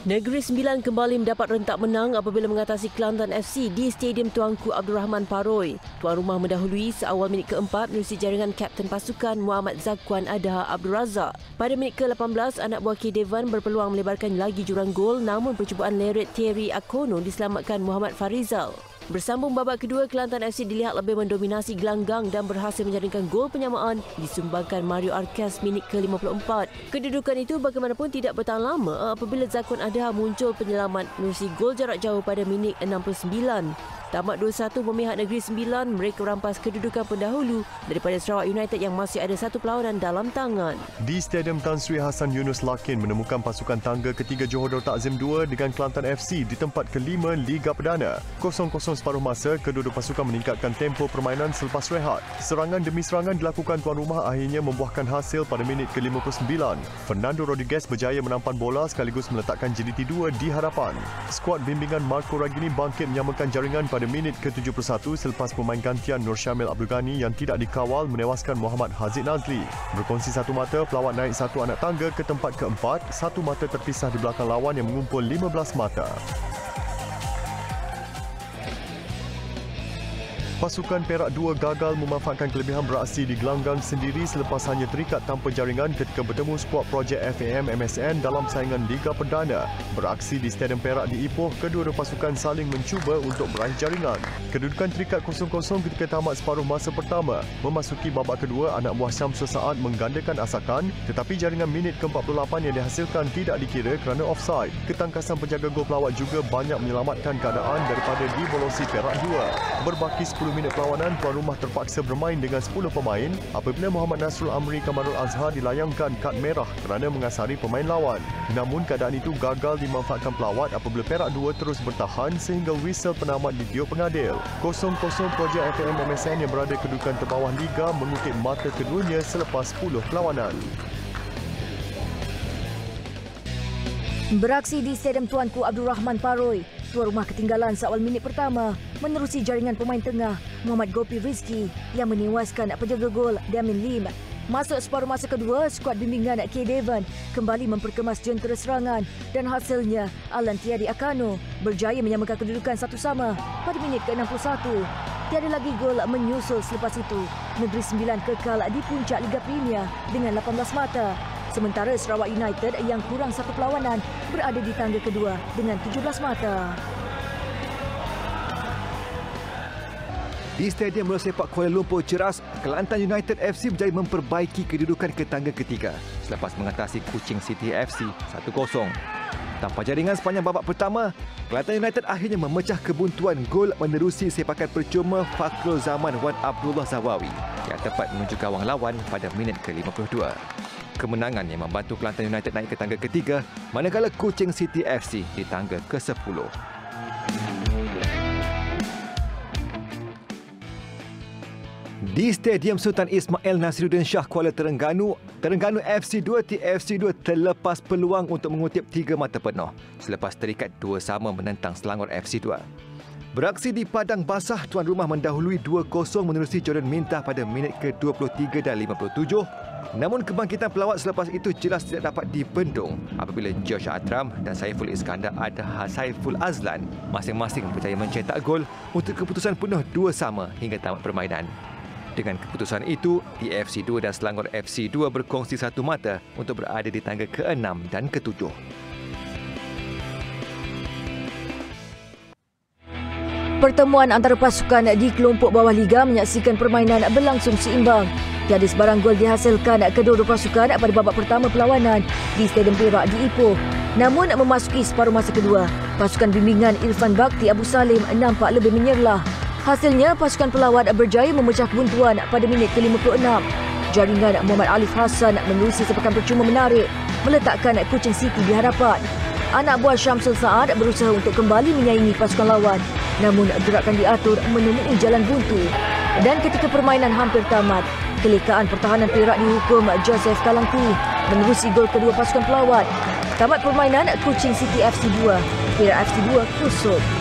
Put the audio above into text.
Negeri Sembilan kembali mendapat rentak menang apabila mengatasi Kelantan FC di Stadium Tuanku Abdul Rahman Paroi. Tuan rumah mendahului seawal minit keempat menerusi jaringan kapten pasukan Muhammad Zakwan Adha Abdul Razak. Pada minit ke-18, anak buah K. Devan berpeluang melebarkan lagi jurang gol, namun percubaan leret Thierry Akono diselamatkan Muhammad Farizal. Bersambung babak kedua, Kelantan FC dilihat lebih mendominasi gelanggang dan berhasil menjaringkan gol penyamaan disumbangkan Mario Arcas minit ke-54. Kedudukan itu bagaimanapun tidak bertahan lama apabila Zakwan Adha muncul penyelamat menerusi gol jarak jauh pada minit 69. Tamat 2-1 memihak Negeri Sembilan, mereka merampas kedudukan pendahulu daripada Sarawak United yang masih ada satu perlawanan dalam tangan. Di Stadium Tan Sri Hassan Yunus Lakin menemukan pasukan tangga ketiga Johor Darul Takzim 2 dengan Kelantan FC di tempat kelima Liga Perdana. 0-0 separuh masa, kedua-dua pasukan meningkatkan tempo permainan selepas rehat. Serangan demi serangan dilakukan tuan rumah akhirnya membuahkan hasil pada minit ke-59. Fernando Rodriguez berjaya menampan bola sekaligus meletakkan JDT 2 di hadapan. Skuad bimbingan Marco Ragini bangkit menyamakan jaringan pada minit ke-71 selepas pemain gantian Nur Syamil Abdul Ghani yang tidak dikawal menewaskan Muhammad Hazid Nazli. Berkongsi satu mata, pelawat naik satu anak tangga ke tempat keempat, satu mata terpisah di belakang lawan yang mengumpul 15 mata. Pasukan Perak 2 gagal memanfaatkan kelebihan beraksi di gelanggang sendiri selepas hanya terikat tanpa jaringan ketika bertemu skuad projek FAM MSN dalam saingan Liga Perdana. Beraksi di Stadium Perak di Ipoh, kedua-dua pasukan saling mencuba untuk meraih jaringan. Kedudukan terikat 0-0 ketika tamat separuh masa pertama. Memasuki babak kedua, anak buah Syamsul Saad menggandakan asakan, tetapi jaringan minit ke-48 yang dihasilkan tidak dikira kerana offside. Ketangkasan penjaga gol pelawat juga banyak menyelamatkan keadaan daripada dibolosi Perak 2. Berbaki 10 minit perlawanan, tuan rumah terpaksa bermain dengan 10 pemain apabila Muhammad Nasrul Amri Kamarul Azhar dilayangkan kad merah kerana mengasari pemain lawan. Namun keadaan itu gagal dimanfaatkan pelawat apabila Perak 2 terus bertahan sehingga whistle penamat didiuk pengadil. 0-0 projek FAM MSN yang berada kedudukan terbawah Liga mengutip mata keduanya selepas 10 perlawanan. Beraksi di Stadium Tuanku Abdul Rahman Paroi, tuan rumah ketinggalan seawal minit pertama menerusi jaringan pemain tengah Muhammad Gopi Rizki yang menewaskan penjaga gol Damin Lim. Masuk separuh masa kedua, skuad bimbingan K. Devan kembali memperkemas jentera serangan dan hasilnya Alan Thierry Akono berjaya menyamakan kedudukan satu sama pada minit ke-61. Tiada lagi gol menyusul selepas itu. Negeri Sembilan kekal di puncak Liga Premier dengan 18 mata. Sementara Sarawak United yang kurang satu perlawanan berada di tangga kedua dengan 17 mata. Di Stadium Bola Sepak Kuala Lumpur Ceras, Kelantan United FC berjaya memperbaiki kedudukan ke tangga ketiga selepas mengatasi Kuching City FC 1-0. Tanpa jaringan sepanjang babak pertama, Kelantan United akhirnya memecah kebuntuan gol menerusi sepakan percuma Fakhrul Zaman Wan Abdullah Zawawi yang tepat menuju gawang lawan pada minit ke-52. Kemenangan yang membantu Kelantan United naik ke tangga ketiga, manakala Kuching City FC di tangga ke-10. Di Stadium Sultan Ismail Nasiruddin Shah Kuala Terengganu, Terengganu FC 2 TFC 2 terlepas peluang untuk mengutip 3 mata penuh selepas terikat 2-2 menentang Selangor FC 2. Beraksi di padang basah, tuan rumah mendahului 2-0 menerusi Jordan Mintah pada minit ke-23 dan 57. Namun kebangkitan pelawat selepas itu jelas tidak dapat dibendung apabila Josh Atram dan Saiful Iskandar Adha Saiful Azlan masing-masing berjaya mencetak gol untuk keputusan penuh 2-2 hingga tamat permainan. Dengan keputusan itu, TFC 2 dan Selangor FC 2 berkongsi satu mata untuk berada di tangga ke-6 dan ke-7. Pertemuan antara pasukan di kelompok bawah Liga menyaksikan permainan berlangsung seimbang. Tiada sebarang gol dihasilkan kedua-dua pasukan pada babak pertama perlawanan di Stadium Perak di Ipoh. Namun memasuki separuh masa kedua, pasukan bimbingan Irfan Bakti Abu Salim nampak lebih menyerlah. Hasilnya, pasukan pelawat berjaya memecah kebuntuan pada minit ke-56. Jaringan Muhammad Alif Hassan menerusi sepakan percuma menarik, meletakkan Kuching City di hadapan. Anak buah Syamsul Saad berusaha untuk kembali menyaingi pasukan lawan, namun gerakan diatur menemui jalan buntu. Dan ketika permainan hampir tamat, kelekaan pertahanan Perak dihukum Joseph Kalangkui menerusi gol kedua pasukan pelawat. Tamat permainan, Kuching City FC 2, Perak FC 2 kusut.